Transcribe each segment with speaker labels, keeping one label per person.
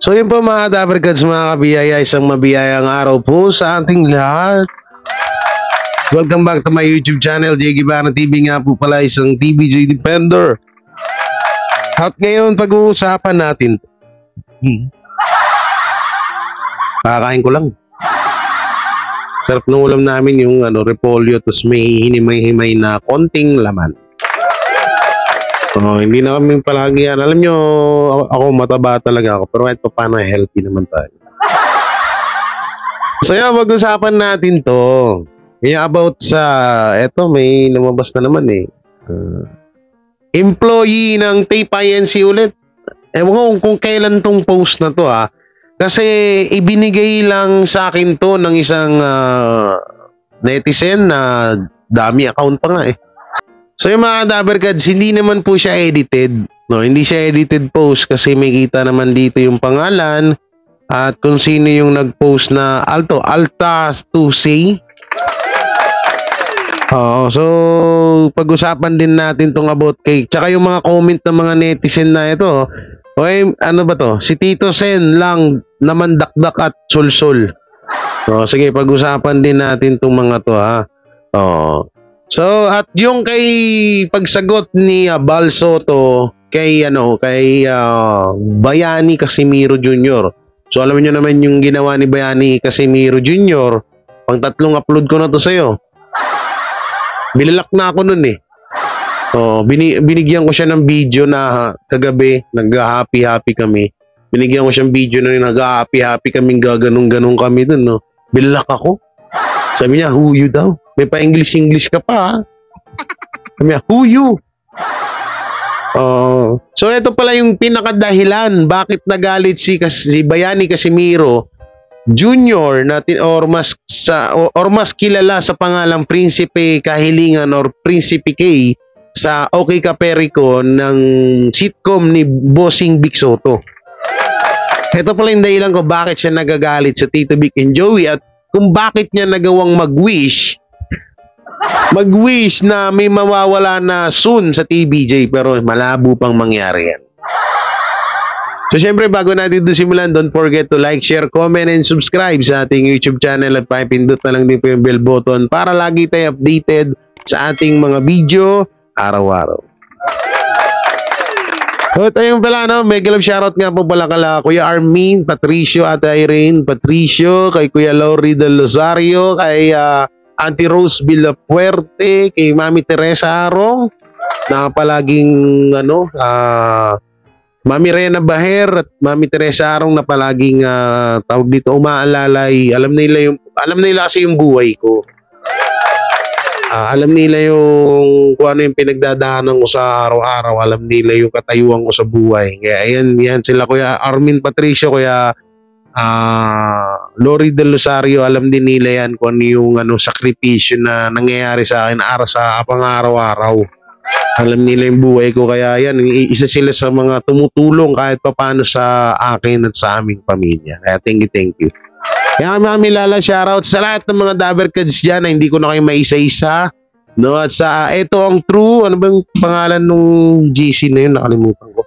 Speaker 1: So yun po mga Dabarkads, mga kabiyaya, isang mabiyayang araw po sa ating lahat. Welcome back to my YouTube channel, J. Guevara TV nga po pala, isang TVJ Defender. At ngayon pag-uusapan natin, kakain ko lang. Sarap ng ulam namin yung repolyo, tapos may hinimay-himay na konting laman. Hindi na kami palagi yan. Alam nyo, ako mataba talaga ako. Pero kahit pa paano, healthy naman tayo. So yan, mag-usapan natin to. About sa, eto may lumabas na naman employee ng Tape INC ulit. Ewan ko kung kailan tong post na to Kasi ibinigay lang sa akin to ng isang netizen na dami account pa nga So yung mga Dabarkads, hindi naman po siya edited. No, hindi siya edited post kasi may kita naman dito yung pangalan at kung sino yung nag-post na Alta Tuesday. So pag-usapan din natin tong about cake. Tsaka yung mga comment ng mga netizen na ito. Ano ba to? Si Tito Sen lang naman dakdak at sulsul. Sige, pag-usapan din natin tong mga to So at yung kay pagsagot ni Bal Soto kay Bayani Casimiro Jr. So alam niyo naman yung ginawa ni Bayani Casimiro Jr. Pang tatlong upload ko na to sa iyo. Binilak na ako noon binigyan ko siya ng video na kagabi nag-happy kami. Binigyan ko siyang video na nag-happy kami, gaganong-ganong kami dun Binilak ako. Sabi niya, who you daw? May pa-English ka pa Sabi niya, who you? So ito pala yung pinakadahilan bakit nagalit si Bayani Casimiro Junior natin or mas kilala sa pangalang Prinsipe Kahilingan or Prinsipe K sa Okay Kaperico ng sitcom ni Bossing Vic Soto. Ito pala yung dahilan ko bakit siya nagagalit sa Tito Vic and Joey at kung bakit niya nagawang mag-wish na may mawawala na soon sa TVJ pero malabo pang mangyari yan. So syempre bago natin ito simulan, don't forget to like, share, comment, and subscribe sa ating YouTube channel at pakipindot na lang din po yung bell button para lagi tayo updated sa ating mga video araw-araw. At ayun pala mega love shoutout nga po pala kala Kuya Armin, Patricio at Irene Patricio, kay Kuya Laurie Del Rosario, kay Auntie Rose Villapuerte, kay Mami Teresa Arong, na palaging Mami Rena Baher at Mami Teresa Arong na palaging tawag dito umaalalay. Alam nila kasi yung buhay ko. Alam nila yung kung ano yung pinagdadaanan ko sa araw-araw. Alam nila yung katayuan ko sa buhay. Kaya yan sila Kuya Armin Patricio, Kuya Lori Del Rosario. Alam din nila yan kung ano yung sakripisyo na nangyayari sa akin sa pang-araw-araw. Alam nila yung buhay ko. Kaya yan, isa sila sa mga tumutulong kahit papano sa akin at sa aming pamilya. Kaya thank you. Kaya mami lala shoutout sa lahat ng mga Dabarkads dyan na hindi ko na kayo maisa-isa. At sa ito ang true, ano bang pangalan nung GC na yun? Nakalimutan ko.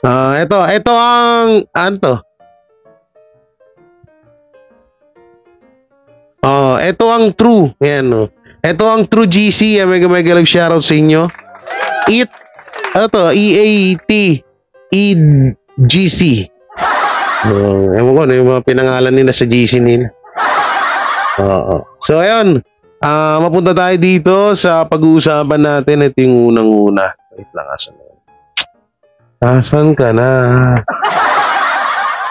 Speaker 1: Ito ang ito ang true. Yan Ito ang true GC. Mega love shoutout sa inyo. EAT EGC. Ewan ko yung mga pinangalan nila sa GC nila. So ayun, mapunta tayo dito sa pag-uusapan natin. Ito yung unang-una. Wait lang, asan ka na?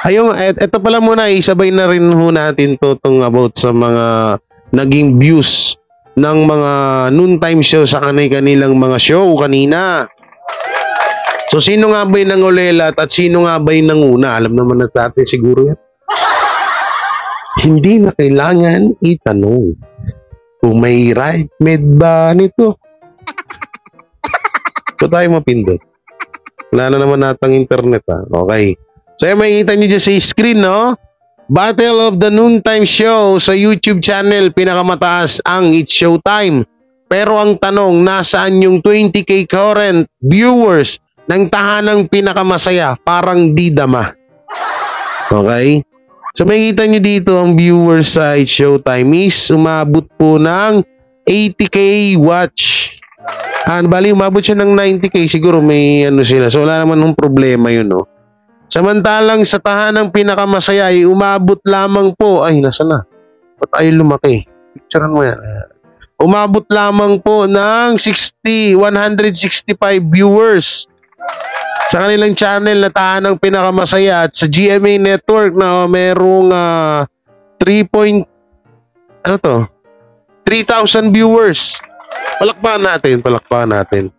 Speaker 1: Ayun, ito pala muna, isabay na rin natin itong about sa mga naging views ng mga noontime show sa kanilang mga show kanina. So, sino nga ba yung nangulelat at sino nga ba yung nanguna? Alam naman natin siguro yan. Hindi na kailangan itanong kung may right med ba nito. So, tayo mapindot. Wala na naman natang internet Okay. So, may kita nyo dyan sa screen, Battle of the Noontime Show sa YouTube channel. Pinakamataas ang It's Showtime. Pero ang tanong, nasaan yung 20K current viewers ng tahanang pinakamasaya, parang di dama. Okay? So makikita nyo dito ang viewers sa It's Showtime is umabot po ng 80k watch. Bali umabot siya ng 90k, siguro may ano sila. So wala naman ng problema yun, no? Samantalang sa tahanang pinakamasaya ay umabot lamang po, ay nasa na? Ba't ayaw lumaki? Picturean mo yan. Umabot lamang po ng 165 viewers sa kanilang channel na tahanang pinakamasaya at sa GMA Network na merong 3,000 viewers. Palakpakan natin.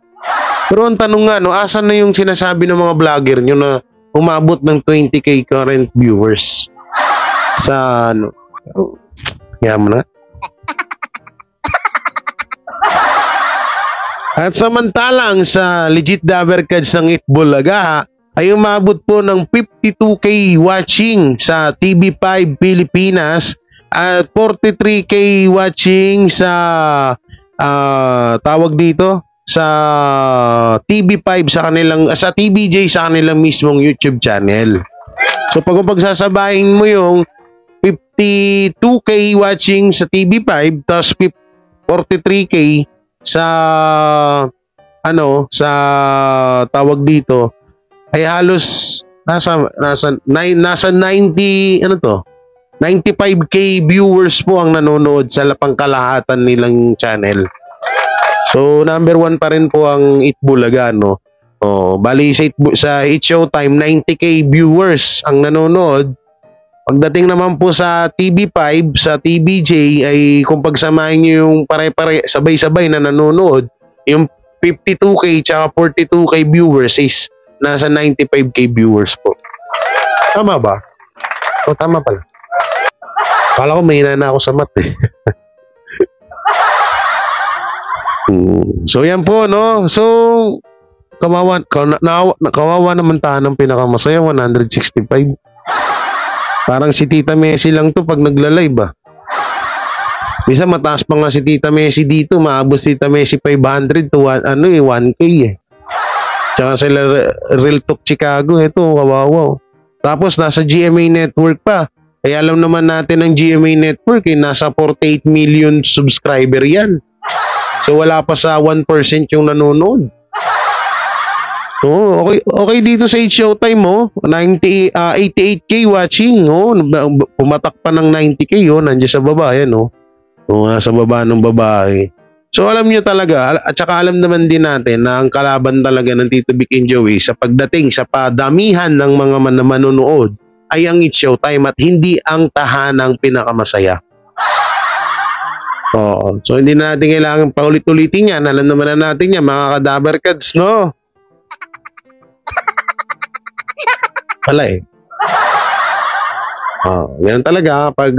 Speaker 1: Pero ang tanong nga, no, asan na yung sinasabi ng mga vlogger nyo na umabot ng 20k current viewers sa ano? Yaman na. At samantalang sa legit Dabarkads ng Itbulaga ay umabot po ng 52k watching sa TV5 Pilipinas at 43k watching sa tawag dito sa TV5 sa TVJ sa kanilang mismong YouTube channel. So pag pagsasabayin mo yung 52k watching sa TV5 tapos 43k sa sa tawag dito ay halos nasa 95k viewers po ang nanonood sa pangkalahatan nilang channel. So number 1 pa rin po ang Itbulaga, no? Bali sa It's Showtime 90k viewers ang nanonood. Pagdating naman po sa TV5, sa TVJ ay kung pagsamahin niyo yung pare-pare sabay-sabay na nanonood, yung 52k tsaka 42k viewers is nasa 95k viewers po. Tama ba? Tama pala. Kala ko may na ako sa math eh. So yan po, no? So kawawa naman tahanang pinakamasaya, 165. Parang si Tita Messi lang to pag nagla-live Bisa mataas pa nga si Tita Messi dito, maabot si Tita Messi 500 to 1k eh. Tsaka sila Real Talk Chicago, ito kawawa. Tapos nasa GMA Network pa. Kaya alam naman natin ang GMA Network nasa 48 million subscriber yan. So wala pa sa 1% yung nanonood. Okay dito sa It's Showtime 88k watching, pumatak pa ng 90k, nandiyan sa baba yan, nasa baba ng babae. So alam niyo talaga, at saka alam naman din natin na ang kalaban talaga ng Tito Vic and Joey sa pagdating sa padamihan ng mga manonood ay ang It's Showtime at hindi ang tahanang pinakamasaya. So hindi na natin kailangan paulit-ulitin yan. Alam naman na natin yan, mga ka-Dabarkads, no? Wala eh. Ganun talaga pag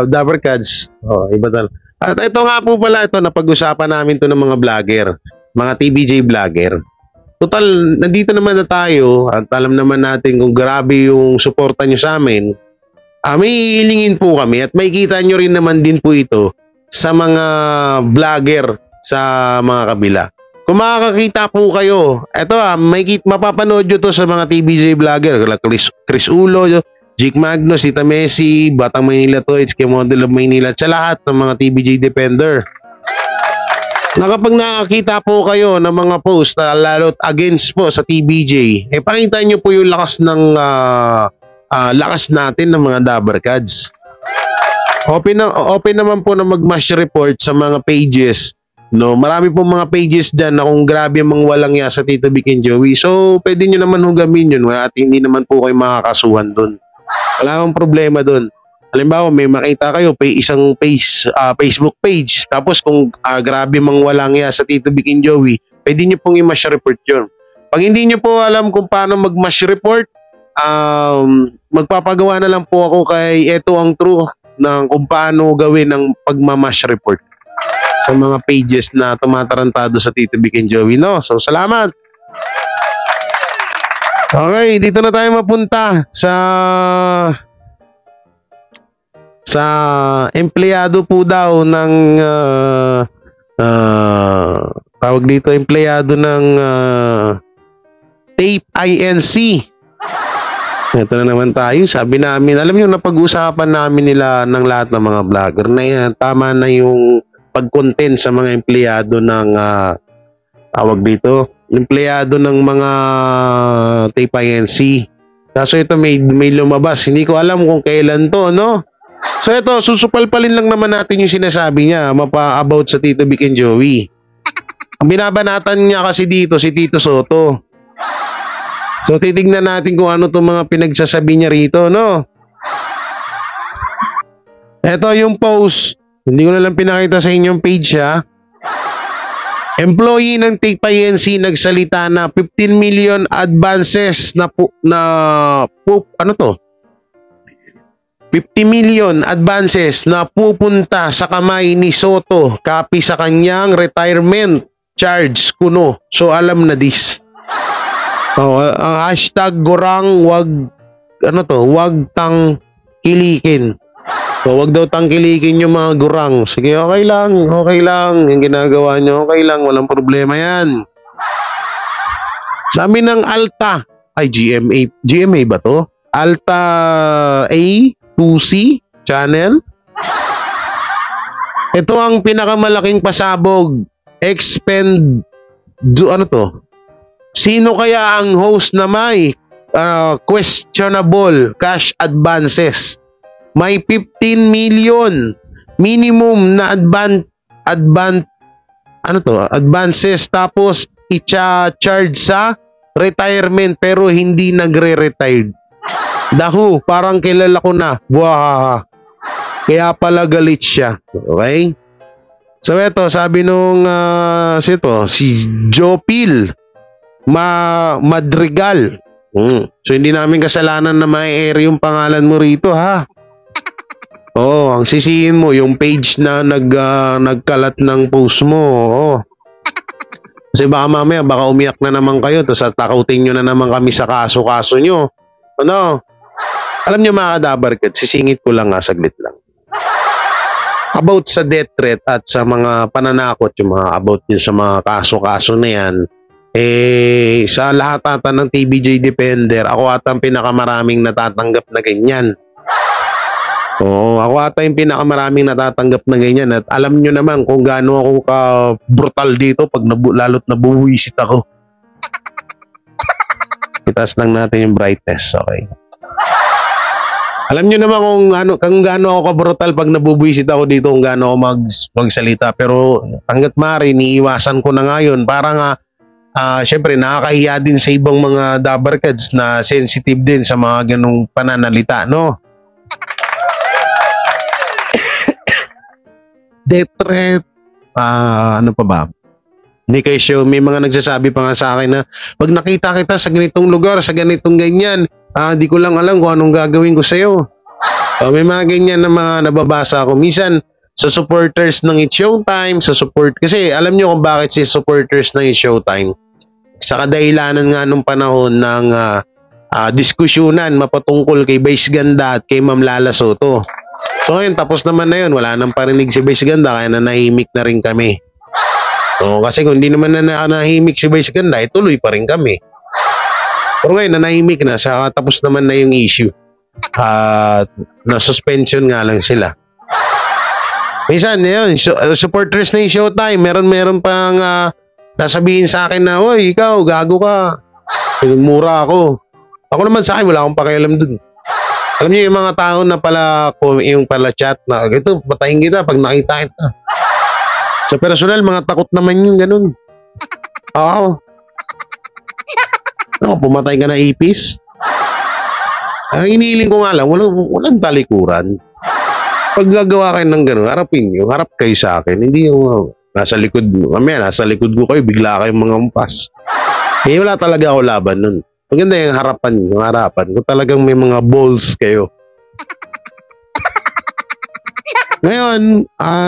Speaker 1: Dabarkads. Iba talaga. At ito nga po pala, ito napag-usapan namin to ng mga vlogger, mga TVJ vlogger. Total, nandito naman na tayo at alam naman natin kung grabe yung suporta nyo sa amin. May hilingin po kami at makikita nyo rin naman din po ito sa mga vlogger sa mga kabila. Kung makakakita po kayo, eto mapapanood nyo to sa mga TVJ vlogger, Chris Ulo, Jake Magnus, Tita Messi, Batang Maynila Toys, kay Model of Maynila, at sa lahat ng mga TVJ Defender. Kapag nakakita po kayo ng mga post na lalo't against po sa TVJ, pakita nyo po yung lakas ng lakas natin ng mga Dabarkads. Open naman po na mag-mash report sa mga pages. No, marami pong mga pages dyan na kung grabe ang mga walang ya sa Tito Vic and Joey. So, pwede nyo naman hugamin yun at hindi naman po kayo makakasuhan doon. Wala akong problema doon. Halimbawa, may makita kayo isang Facebook page. Tapos kung grabe mang walang ya sa Tito Vic and Joey, pwede nyo pong i-mash report yun. Pag hindi nyo po alam kung paano mag-mash report, magpapagawa na lang po ako kay Eto ang True ng kung paano gawin ang pagmamash report sa mga pages na tumatarantado sa Tito Vic and Joey, no? So, salamat! Okay, dito na tayo mapunta sa empleyado po daw ng tawag dito, empleyado ng Tape INC. Ito na naman tayo. Sabi namin, alam niyo, napag-usapan namin nila ng lahat ng mga vlogger na yan, tama na yung pag-content sa mga empleyado ng tawag dito, empleyado ng mga Tape INC. Kaso ito may lumabas. Hindi ko alam kung kailan to, no? So ito, susupalpalin lang naman natin yung sinasabi niya about sa Tito Vic and Joey. Ang binabanatan niya kasi dito si Tito Soto. So titignan natin kung ano itong mga pinagsasabi niya rito, no? Ito yung post. Hindi ko na lang pinakita sa inyong page, ha? Employee ng Tape INC nagsalita na 15 million advances ano to? 50 million advances na pupunta sa kamay ni Soto kapi sa kanyang retirement charge kuno. So alam na this. Ang hashtag Gorang wag tang kilikin. So, wag daw tangkilikin yung mga gurang. Sige, okay lang. Yung ginagawa nyo, okay lang. Walang problema yan. Sa amin ng Alta, GMA ba to? Alta A2C channel. Ito ang pinakamalaking pasabog. Ano to? Sino kaya ang host na may questionable cash advances? May 15 million minimum na advances tapos i-charge sa retirement pero hindi nagre-retired. Dahu, parang kilala ko na. Buhahaha. Kaya pala galit siya. Okay? So eto, sabi nung si Jopil Madrigal. So hindi namin kasalanan na ma-air yung pangalan mo rito, ha? Ang sisihin mo yung page na nagkalat ng post mo. Kasi baka mamaya umiyak na naman kayo tapos takutin nyo na naman kami sa kaso-kaso nyo. Ano? Alam nyo mga kadabarkad, sisingit ko lang saglit lang. About sa death threat at sa mga pananakot, yung mga about yun sa mga kaso-kaso na yan, sa lahat ata ng TVJ Defender, ako ata ang pinakamaraming natatanggap na ganyan. Ako ata yung pinakamaraming natatanggap na ganyan at alam nyo naman kung gaano ako ka-brutal dito pag lalo't nabuwisit ako. Itaas lang natin yung brightness, okay? Alam nyo naman kung gaano ako ka-brutal pag nabuwisit ako dito, kung gaano ako magsalita, pero hanggat maaari, niiwasan ko na ngayon para nga syempre nakakahiya din sa ibang mga dabarkads na sensitive din sa mga ganong pananalita, no? Death threat, ano pa ba? Hindi kayo show, may mga nagsasabi pa nga sa akin na pag nakita kita sa ganitong lugar, sa ganitong ganyan, di ko lang alam kung anong gagawin ko sa'yo. May mga ganyan na mga nababasa ako. Minsan, sa supporters ng It's Showtime, kasi alam nyo kung bakit si supporters ng It's Showtime. Sa kadahilanan nga nung panahon ng diskusyonan mapatungkol kay Vice Ganda at kay Ma'am Lala Soto. So ngayon, tapos naman na yun. Wala nang parinig si Vice Ganda, kaya nanahimik na rin kami. So, kasi kung hindi naman nanahimik si Vice Ganda, tuloy pa rin kami. Pero ngayon, nanahimik na. Tapos naman na yung issue. Na-suspension nga lang sila. Minsan, yun, supporters na yung Showtime, meron pang sasabihin sa akin na, "Oy, ikaw, gago ka. Mura ako." Ako naman sa akin, wala akong pakialam dun. Alam niyo yung mga tao na yung chat na, "Ito, patayin kita pag nakita kita." Sa personal, mga takot naman yung ganun. Oo. Pumatay ka na ipis. Ang inihiling ko nga lang, walang talikuran. Pag gagawa kayo ng ganun, harap kayo sa akin. Hindi yung nasa likod mo. Mamaya, nasa likod ko kayo, bigla kayong mga umpas. Wala talaga ako laban nun. Maganda yung harapan. Kung talagang may mga balls kayo. Ngayon,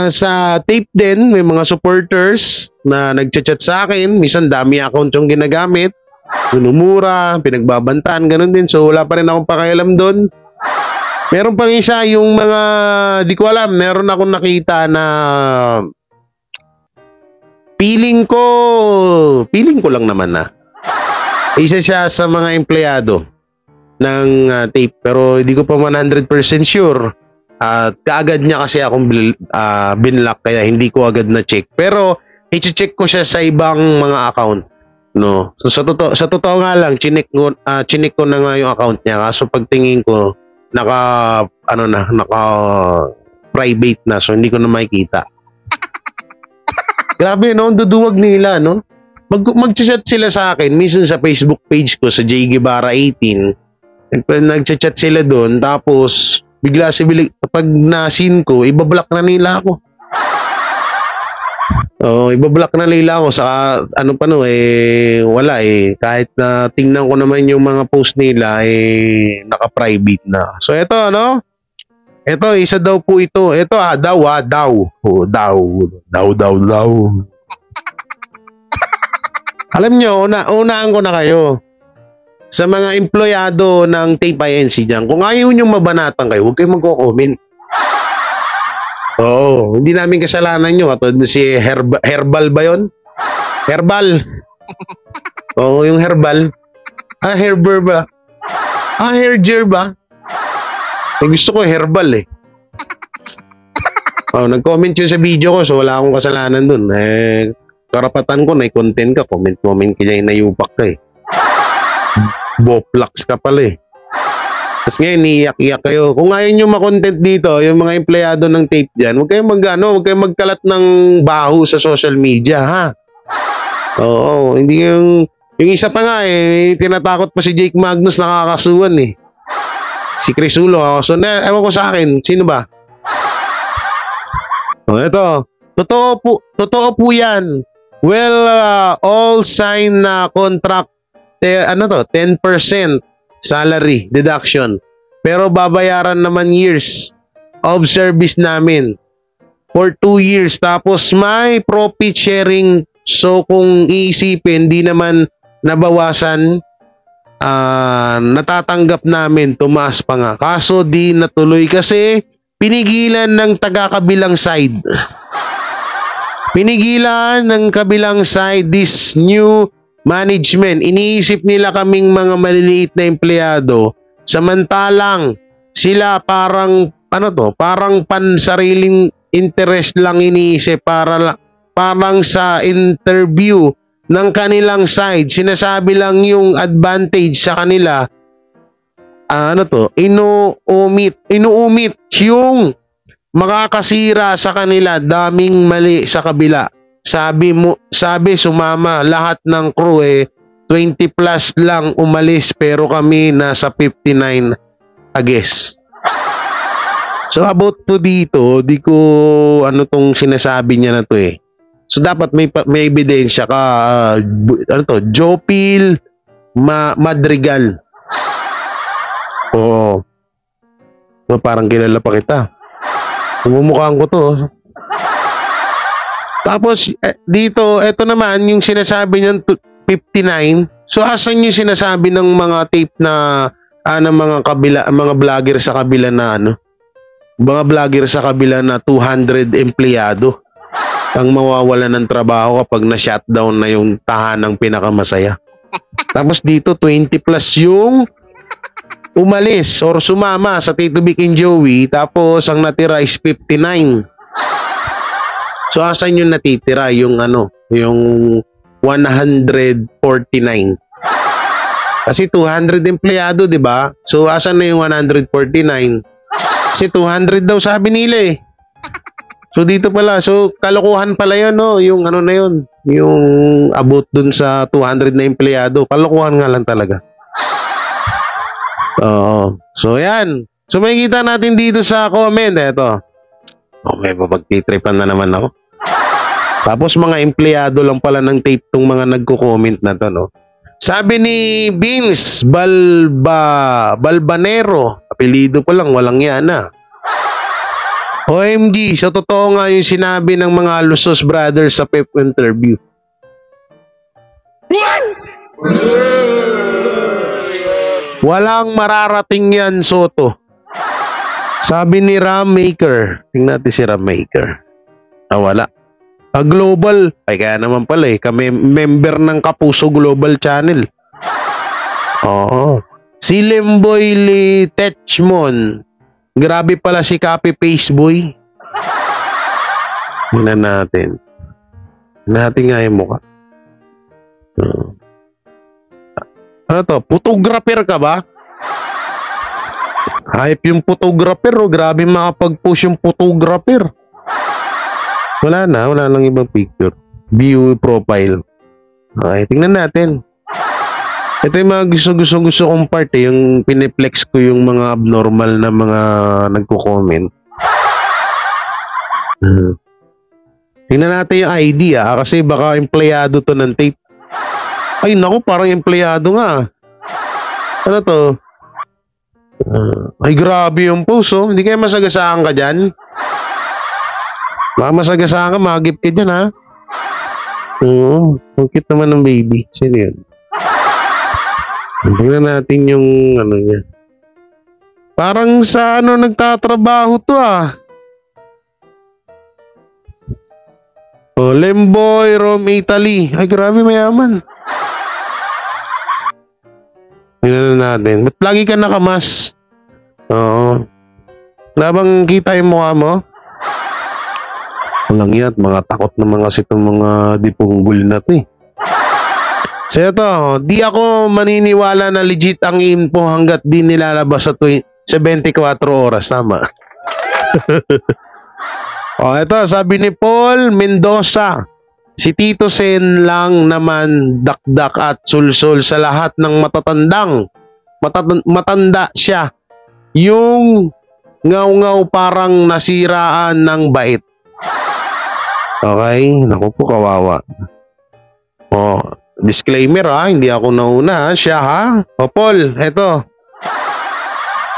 Speaker 1: sa tape din, may mga supporters na nagchat-chat sa akin. Minsan, dami account yung ginagamit. Minumura, pinagbabantaan, ganun din. So, wala pa rin akong pakialam doon. Meron pang isa, yung mga, di ko alam, meron akong nakita na feeling ko lang naman na. Isa siya sa mga empleyado ng tape, pero hindi ko pa 100% sure. At kaagad niya kasi akong binlock, kaya hindi ko agad na check. Pero i-check ko siya sa ibang mga account, no. So sa totoo nga lang, chinek ko na nga yung account niya, kaso pagtingin ko naka private na, so hindi ko na makikita. Grabe, no, duduwag nila, no. Mag-chat sila sa akin minsan sa Facebook page ko sa J Guevara 18. Nag-chat sila doon, tapos bigla pag na-scene ko, ibablock na nila ako. Ibablock na nila ako. Saka ano pa no, wala kahit na tingnan ko naman yung mga post nila, naka-private na. So eto, ano, eto, isa daw po ito. Eto daw. Daw. Alam nyo, unaan ko na kayo. Sa mga empleyado ng Tape INC dyan, kung ayaw nyo mabanatan kayo, huwag kayong magko-comment. Oo, hindi namin kasalanan nyo. Katulad si Herbal ba yun? Herbal. Oo, yung Herbal. Herber ba? Herger ba? Gusto ko Herbal nag-comment yun sa video ko, so wala akong kasalanan dun. Karapatan ko na i-content ka, comment ka dyan, inayupak ka Boplax ka pala Tapos ngayon, iiyak-iyak kayo. Kung ayaw nyo makontent dito, yung mga empleyado ng tape dyan, huwag kayong magkalat ng baho sa social media, ha? Oo, hindi yung isa pa nga tinatakot pa si Jake Magnus, nakakasuhan Si Crisulo, so ewan ko sa akin, sino ba? Ito, totoo po yan. Well, all sign na contract, 10% salary deduction. Pero babayaran naman years of service namin for 2 years. Tapos may profit sharing. So kung iisipin, di naman nabawasan, natatanggap namin, tumaas pa nga. Kaso di natuloy kasi pinigilan ng taga-kabilang side. Pinigilan ng kabilang side this new management. Iniisip nila kaming mga maliliit na empleyado, samantalang sila parang parang pansariling interest lang iniisip, parang sa interview ng kanilang side, sinasabi lang yung advantage sa kanila. Inuumit yung makakasira sa kanila, daming mali sa kabila. Sabi sumama lahat ng crew 20 plus lang umalis, pero kami nasa 59 guess. So about po dito, di ko tong sinasabi niya na to So dapat may ebidensya ka. Jopil Madrigal. Oo. Parang kilala pa kita. Umumukhaan ko to. Tapos dito, eto naman yung sinasabi niyang 59. So asan yung sinasabi ng mga tape na ng mga vlogger sa kabila na mga vlogger sa kabila na 200 empleyado ang mawawala ng trabaho kapag na-shutdown na yung tahanang pinakamasaya. Tapos dito 20 plus yung umalis or sumama sa Tito Vic and Joey, tapos ang natira is 59. So asan yung natitira yung yung 149? Kasi 200 empleyado, 'di ba? So asan na yung 149? Kasi 200 daw sabi nila So dito pala, so kalokohan pala 'yon, yung na 'yon, yung abot dun sa 200 na empleyado. Kalokohan nga lang talaga. So yan. So makikita natin dito sa comment, eto. May mapagtitripan na naman ako. Tapos mga empleyado lang pala ng tape tong mga nagko-comment na to, Sabi ni Vince Balbanero, apelido pa lang, walang yan OMG, so totoo nga yung sinabi ng mga Lusos brothers sa PEP interview. Walang mararating yan, Soto. Sabi ni Ram Maker. Tingnan natin si Ram Maker. Wala. Global. Ay, kaya naman pala kami member ng Kapuso Global Channel. Oo. Si Lemboy Techmon. Grabe pala si copy paste boy. Tingnan natin. Natin nga yung mukha. Ano to? Photographer ka ba? Hype yung photographer. Oh. Grabe makapag-push yung photographer. Wala lang ibang picture. View profile. Okay, tingnan natin. Ito yung mga gusto kong part eh. Yung piniplex ko yung mga abnormal na mga nagko-comment. Tingnan natin yung ID kasi baka empleyado to ng tape. Ay naku, parang empleyado nga. Ano to? Ay grabe yung post oh. Hindi kaya masagasaan ka dyan? Baka masagasaan ka, magip ka dyan ha. Oo, ang cute naman ng baby. Sino yun? Tingnan natin yung ano niya. Parang sa ano nagtatrabaho to ah. Oh, Lemboy, Rome, Italy. Ay, grabe mayaman. Tingnan natin. Ba't lagi ka nakamas? Oo. Wala bang kita yung mukha mo? Walang yan. Mga takot na mga sitong mga dipunggol na to eh. So ito, di ako maniniwala na legit ang info hanggat di nilalabas sa 24 oras. Tama. O ito, sabi ni Paul Mendoza, si Tito Sen lang naman dakdak at sulsul sa lahat ng matanda siya. Yung ngaw-ngaw parang nasiraan ng bait. Okay, naku po kawawa. O, disclaimer hindi ako nauna siya ha. O Paul, eto.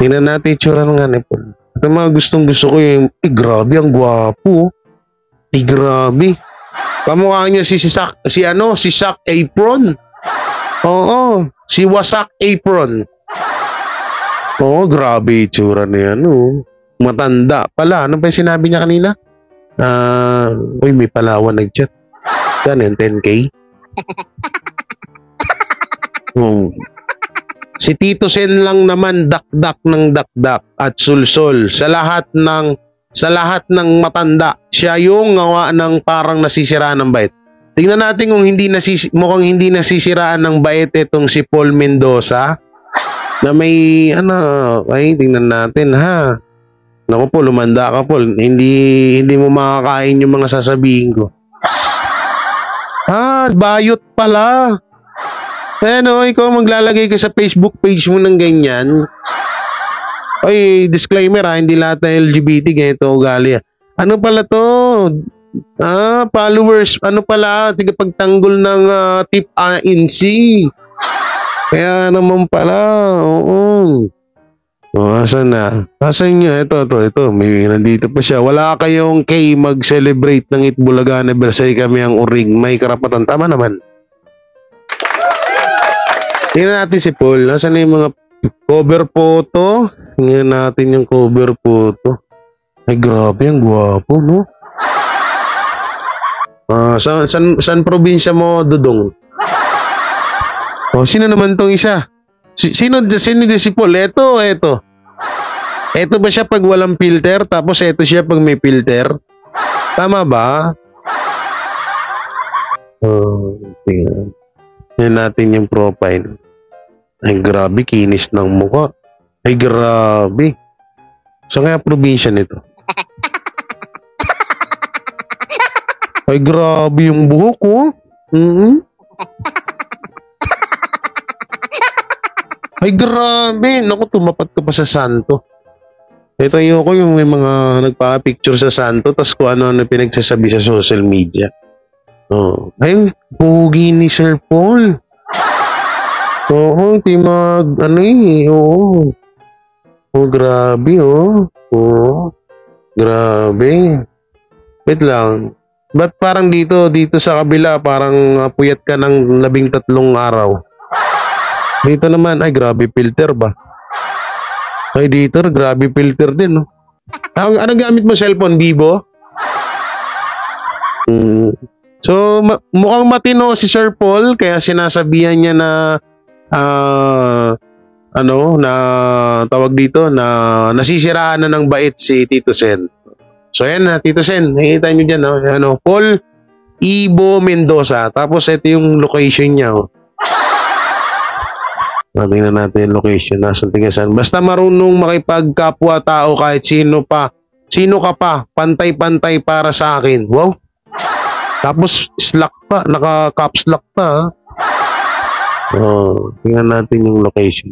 Speaker 1: Tingnan natin itsura ng ni Paul. Ito mga gustong-gusto ko yung, grabe ang gwapo. Grabe. Kamukha niya si Zac Efron. Oo, si Wasak Efron. Oo, grabe itsura niya matanda pala. Ano pa yung sinabi niya kanina? Uy, may Palawan nag-chat. Yan yun, 10K. Si Tito Sen lang naman dakdak ng dakdak at sulsol sa lahat ng matanda. Siya yung ngawa ng parang nasisiraan ng bait. Tingnan natin kung mukhang hindi nasisiraan ng bait itong si Paul Mendoza na may ay tingnan natin ha. Naku po, lumanda ka po. Hindi mo makakain yung mga sasabihin ko. Bayot pala. Ikaw maglalagay ka sa Facebook page mo ng ganyan. Ay, disclaimer hindi lahat ng LGBT ganito ugali. Ano pala to? Followers, tigapagtanggol ng tip ANC. Kaya naman pala, oo. Asan na? Asan nyo? Ito. May nandito pa siya. Wala kayong mag-celebrate ng Itbulaga anniversary kami ang uring. May karapatan. Tama naman. Tingnan natin si Paul. Nasaan na yung mga cover photo? Tingnan natin yung cover photo. Ay, grabe. Ang gwapo, no? Saan probinsya mo, Dudong? Sino naman tong isa? Sino si Paul? Ito. Ito ba siya pag walang filter? Tapos ito siya pag may filter? Tama ba? Tingnan. Tingnan natin yung profile. Ay, grabe. Kinis ng mukha. Ay, grabe. Saan kaya probinsya nito? Ay, grabe yung buhok ko. Ay, grabe. Naku, tumapat ka pa sa santo. Ito ayoko yung may mga nagpa-picture sa santo tapos kung ano pinagsasabi sa social media. Ay, yung pugi ni Sir Paul. Oo, oo. Grabe, Oo. Grabe. Wait lang. Ba't parang dito sa kabila, parang puyat ka ng 13 araw? Dito naman, ay grabe filter ba? Ay dito, grabe filter din, no? Ano gamit mo cellphone, Vivo? So, mukhang matino si Sir Paul, kaya sinasabihan niya na na tawag dito na nasisiraan na ng bait si Tito Sen. So ayan na, Tito Sen, nakikita nyo dyan, no? Paul Ibo Mendoza. Tapos ito yung location niya. Tingnan natin yung location. Nasaan tingasan. Basta marunong makipagkapwa-tao kahit sino pa. Sino ka pa, pantay-pantay para sa akin. Wow. Tapos slack pa, naka-caps lock pa. Tingnan natin yung location.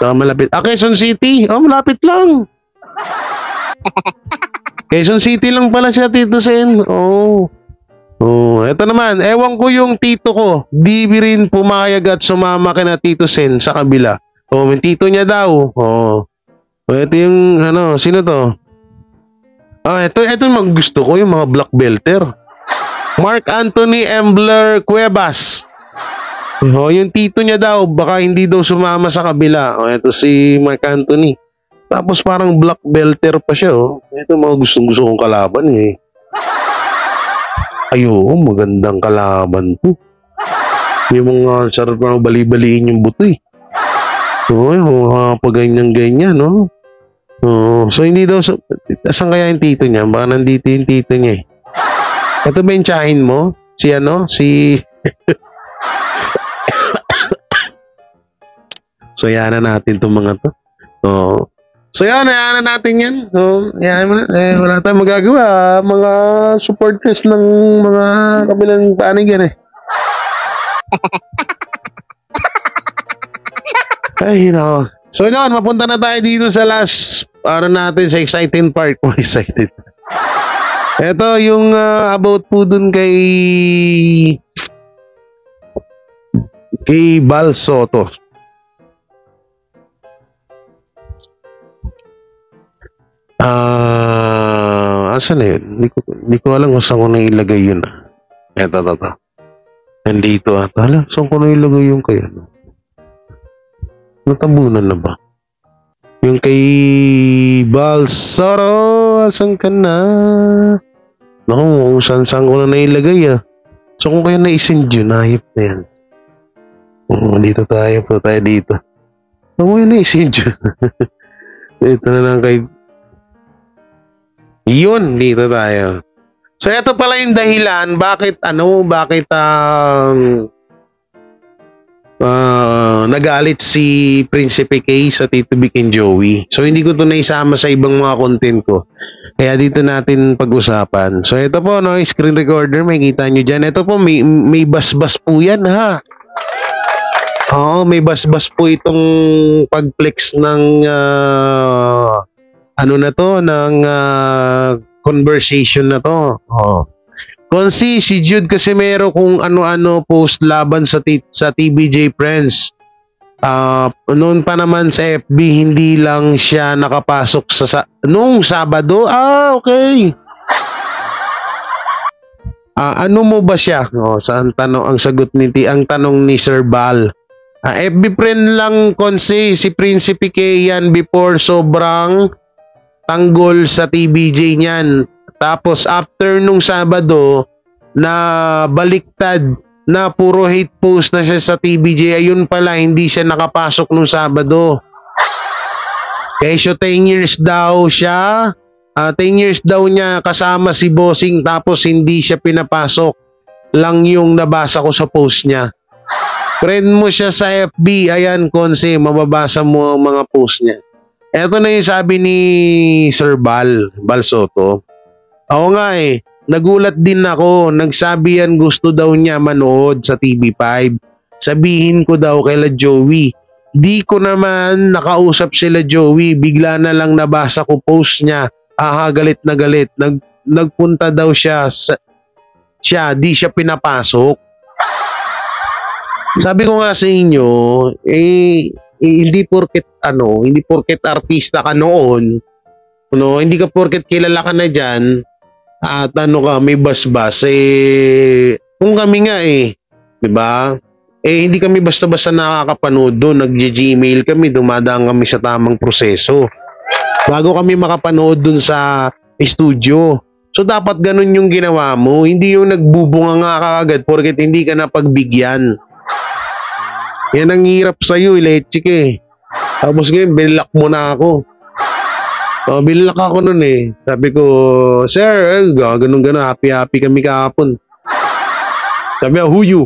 Speaker 1: Malapit. Quezon City. Malapit lang. Quezon City lang pala siya, Tito Sen. Eto naman. Ewan ko yung tito ko. Di rin pumayag at sumama kina Tito Sen sa kabila. May tito niya daw. Ito yung, sino to? Ito yung gusto ko, yung mga black belter. Mark Anthony Embler Cuevas. Yung tito niya daw, baka hindi daw sumama sa kabila. Ito si Mark Anthony. Tapos parang black belter pa siya. Ito mga gustong-gusto kong kalaban eh. Magandang kalaban to. Yung mga sarap na bali-baliin yung buto eh. Yung mga paganyan-ganyan, no? So hindi daw, saan kaya yung tito niya? Baka nandito yung tito niya eh. Ito ba yung tsahin mo? Si So yan na natin itong mga to. So yan na natin yan. Wala tayong magagawa. Mga supporters ng mga kabilang panig yan eh. Ay, no. So yun, mapunta na tayo dito sa last natin sa exciting part. Excited. Ito yung about po dun kay Bal Soto. Asan na yun? Hindi ko alam kung saan ko na ilagay yun. Eto. Nandito ata. Saan ko na ilagay yung kaya? Natabunan na ba? Yung kay Balsoro, asan ka na? Naku, saan ko na nailagay So kung kaya na-send yun, ayop na yan. Dito tayo dito. Kung kaya na-send yun. Ito na lang kay... Yun, dito tayo. So ito pala yung dahilan, bakit nagalit si Prinsipe K sa Tito Vic and Joey. So hindi ko to naisama sa ibang mga content ko. Kaya dito natin pag-usapan. So ito po, screen recorder, makikita nyo dyan. Ito po, may basbas po yan ha. May basbas po itong pag-flex ng ng conversation na to. Si Jude Casimero kung ano-ano post laban sa TBJ Friends. Noon pa naman sa FB, hindi lang siya nakapasok nung Sabado. Okay. Ano mo ba siya? Saan ang sagot ang tanong ni Sir Bal. FB friend lang si Prinsipe K yan before sobrang tanggol sa TBJ niyan. Tapos after nung Sabado na baliktad na puro hate post na siya sa TBJ, ayun pala hindi siya nakapasok nung Sabado. Kaya 10 years daw siya, 10 years daw niya kasama si Bossing tapos hindi siya pinapasok. Lang yung nabasa ko sa post niya. Friend mo siya sa FB, ayan Konse, mababasa mo ang mga post niya. Eto na yung sabi ni Sir Bal Soto. Ako nga nagulat din ako. Nagsabi yan gusto daw niya manood sa TV5. Sabihin ko daw kay Joey. Di ko naman nakausap sila Joey. Bigla na lang nabasa ko post niya. Galit na galit. Nagpunta daw siya. Di siya pinapasok. Sabi ko nga sa inyo, hindi porket artista ka noon, hindi ka porket kilala ka na dyan, at may basbas, kung kami nga di ba? Hindi kami basta-basta nakakapanood doon, nag-Gmail kami, dumadaan kami sa tamang proseso. Bago kami makapanood doon sa studio. So dapat ganun yung ginawa mo, hindi yung nagbubunga nga ka agad porket hindi ka napagbigyan. Yan ang hirap sa'yo, Lechik eh. Tapos ngayon, binlock mo na ako. Binlock ako nun eh. Sabi ko, sir, ganun-ganun, happy-happy kami kahapon. Sabi ko, who you?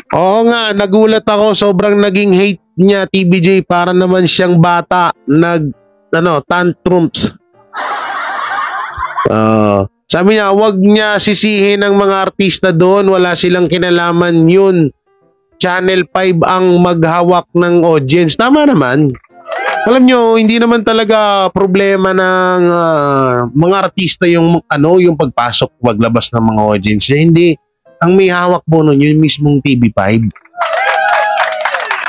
Speaker 1: Oo nga, nagulat ako. Sobrang naging hate niya, TBJ. Para naman siyang bata. Tantrums. Sabi niya, wag niya sisihin ang mga artista doon. Wala silang kinalaman yun. Channel 5 ang maghawak ng audience. Tama naman. Alam nyo, hindi naman talaga problema ng mga artista yung pagpasok, paglabas ng mga audience. Hindi. Ang may hawak po nun, yung mismong TV5.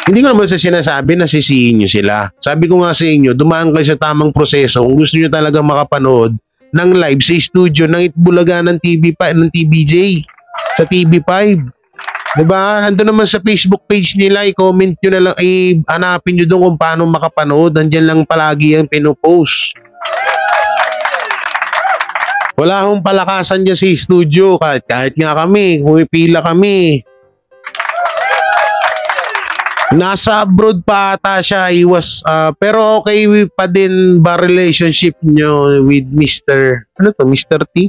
Speaker 1: Hindi ko naman sa sinasabi na sisihin nyo sila. Sabi ko nga sa inyo, dumaan kayo sa tamang proseso. Kung gusto nyo talaga makapanood ng live sa studio ng Itbulaga ng TV5, ng TBJ sa TV5. Diba? Nandun naman sa Facebook page nila, i-comment nyo na lang, hanapin nyo doon kung paano makapanood. Nandyan lang palagi yung pinopost. Wala akong palakasan dyan sa studio. Kahit nga kami, pumipila kami. Nasa abroad pa ata siya. Pero okay pa din ba relationship nyo with Mr. Mr. T?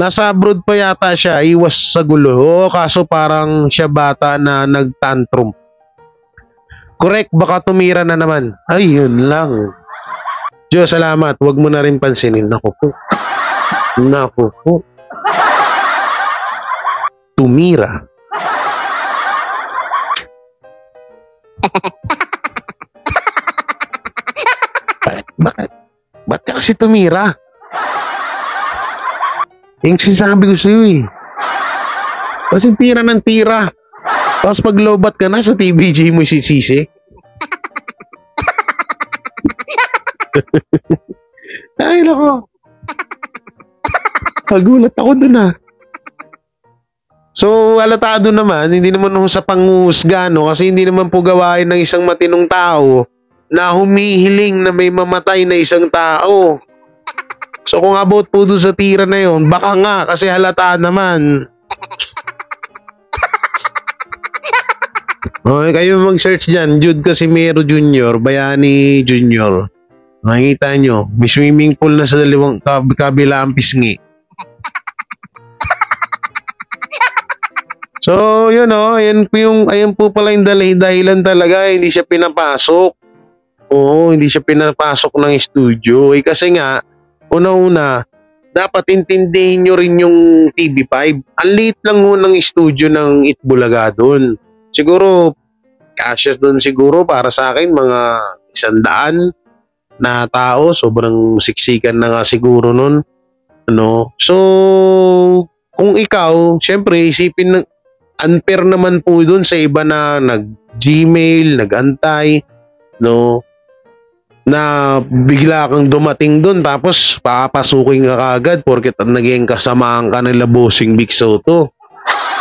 Speaker 1: Nasa abroad pa yata siya. Iwas sa gulo. Kaso parang siya bata na nagtantrum. Correct, baka tumira na naman. Ayun lang. Diyos, salamat. Huwag mo na rin pansinin. Naku po. Tumira. Ba't ka kasi tumira? Yung sinasabi ko sa'yo eh. Kasi tira ng tira. Tapos pag lobat ka na sa TBJ mo sisisi. Ay, nako. Nagulat ako dun ah. So, alatado naman, hindi naman ho sa panghusga, no? Kasi hindi naman po gawain ng isang matinong tao na humihiling na may mamatay na isang tao. So, kung abot po doon sa tira na yon, baka nga, kasi halata naman. Okay, kayo mag-search dyan. Jude Casimero Jr., Bayani Jr. Makikita nyo, may swimming pool na sa dalawang kabila ang pisngi. So, yun o, ayan po pala yung dahilan talaga, hindi siya pinapasok. Oo, hindi siya pinapasok ng studio. Kasi nga, una-una, dapat intindihin nyo rin yung TV5. Ang liit lang ho ng studio ng Itbulaga doon. Siguro, kasya doon siguro para sa akin, mga 100 na tao. Sobrang siksikan na nga siguro nun. So, kung ikaw, syempre, isipin ng unfair naman po dun sa iba na nag-Gmail, nag-antay, na bigla kang dumating dun tapos papasukin ka kagad porket naging kasamaan ka nila Bossing Vic Soto,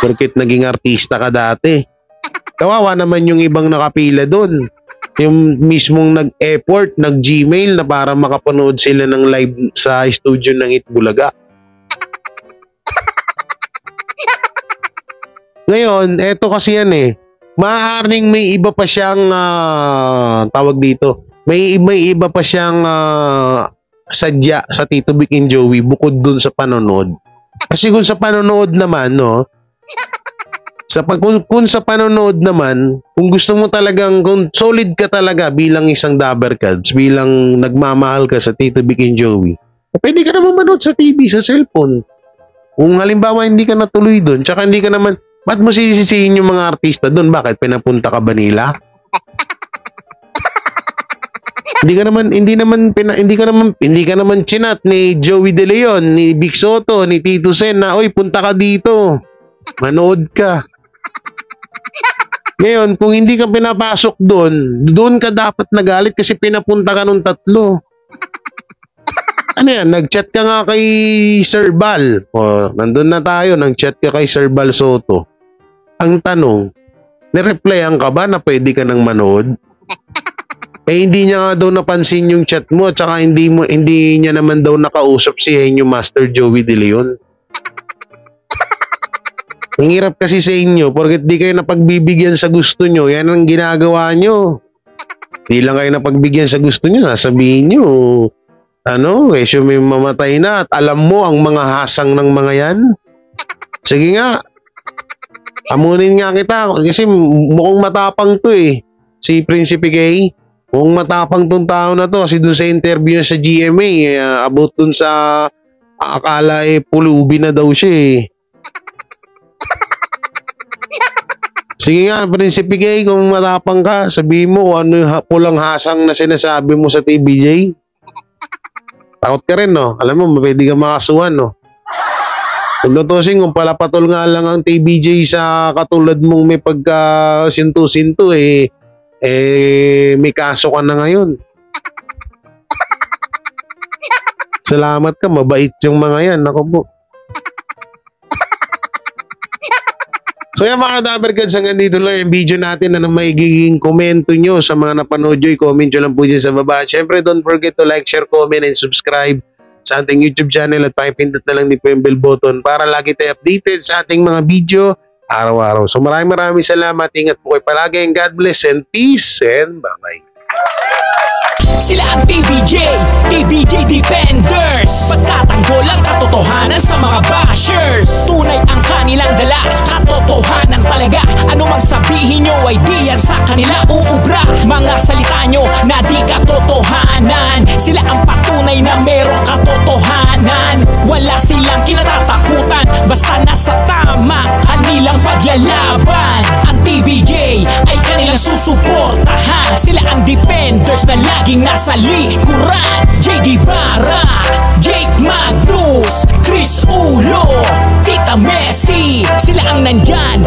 Speaker 1: porket naging artista ka dati. Kawawa naman yung ibang nakapila dun, yung mismong nag-effort, nag-Gmail na para makapanood sila ng live sa studio ng Itbulaga. Ngayon, eto kasi yan eh. Maaaring may iba pa siyang tawag dito. May iba pa siyang sadya sa Tito Vic and Joey bukod dun sa panonood. Kasi kung sa panonood naman, kung sa panonood naman, kung gusto mo talagang, kung solid ka talaga bilang isang Dabbercats, bilang nagmamahal ka sa Tito Vic and Joey, pwede ka naman manood sa TV, sa cellphone. Kung halimbawa hindi ka natuloy dun, tsaka hindi ka naman, ba't mo sisisihin yung mga artista doon? Bakit? Pinapunta ka ba nila? Hindi ka naman chinat ni Joey De Leon, ni Vic Soto, ni Tito Sen na, oy, punta ka dito. Manood ka. Ngayon, kung hindi ka pinapasok doon ka dapat nagalit kasi pinapunta ka nung tatlo. Ano yan? Nag-chat ka nga kay Sir Bal. Nandun na tayo, nag-chat ka kay Sir Bal Soto. Ang tanong, nireplyan ka ba na pwede ka nang manood? Hindi niya nga daw napansin yung chat mo at saka hindi niya naman daw nakausap si Henyo Master Joey De Leon. Ang hirap kasi sa inyo, porket di kayo napagbibigyan sa gusto nyo, yan ang ginagawa nyo. Di lang kayo napagbigyan sa gusto nyo, nasabihin nyo, kesyo may mamatay na at alam mo ang mga hasang ng mga yan. Sige nga, amunin nga kita kasi mukhang matapang to eh. Si Prinsipe Gay, mukhang matapang tong tao na to kasi dun sa interview sa GMA, about dun sa akala pulubi na daw siya eh. Sige nga, Prinsipe Gay, kung matapang ka, sabihin mo kung ano yung pulang hasang na sinasabi mo sa TVJ. Takot ka rin, no? Alam mo, pwede ka makasuhan, no? Paglutusin, kung palapatol nga lang ang TVJ sa katulad mong may pagka-sinto-sinto, may kaso ka na ngayon. Salamat ka, mabait yung mga yan. Ako po. So yan mga Dabarkads, hanggang dito lang yung video natin na magiging komento nyo sa mga napanood nyo. I-comment nyo lang po dyan sa baba. Siyempre, don't forget to like, share, comment, and subscribe sa ating YouTube channel at pakipindot na lang din po yung bell button para lagi tayo updated sa ating mga video araw-araw. So maraming salamat. Ingat po kayo palagi and God bless and peace and bye-bye.
Speaker 2: Sila ang TBJ Defenders. Pagtatanggol ang katotohanan sa mga bashers. Tunay ang kanilang dala, katotohanan talaga. Ano mang sabihin nyo ay di yan sa kanila uubra. Mga salita nyo na di katotohanan. Sila ang patunay na merong katotohanan. Wala silang kinatatakutan, basta nasa tama kanilang paglalaban. Ang TBJ ay kanilang susuportahan. Sila ang defenders na laging nasa likuran. JD Barra, Jake Magnus, Chris Ulo, Tita Messi, sila ang nandyan